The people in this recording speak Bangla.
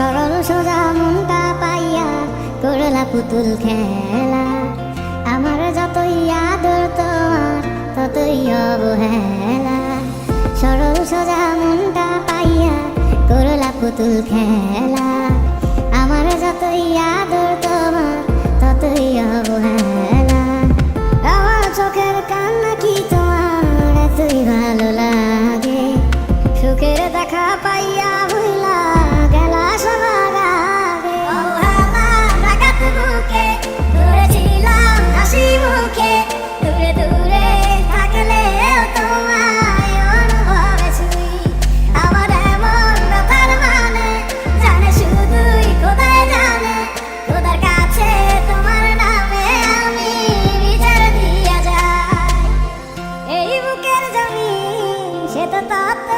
সরল সোজা মনটা পাইয়া করলা পুতুল খেলা। আমার যতই আদর তোমার ততই অবহেলা। সরল সোজা মনটা পাইয়া করলা পুতুল খেলা। আমার যতই আদর তোমার ততই অবহেলা। আমার চোখের কান্না কি তোমার এতই ভালো লাগে? সুখের দেখা পাইয়া হইলা গেলা সবার আগে। অবহেলা ডাকাত বুকে ধরেছিলাম হাসি মুখে, দূরে দূরে থাকলেও তোমায় অনুভবে ছুঁই। আমার এমন ব্যাপার মানে জানে শুধুই খোদাই জানে। খোদার কাছে তোমার নামে আমি বিচার দিয়া যাই। এই বুকের জমি সে তো তত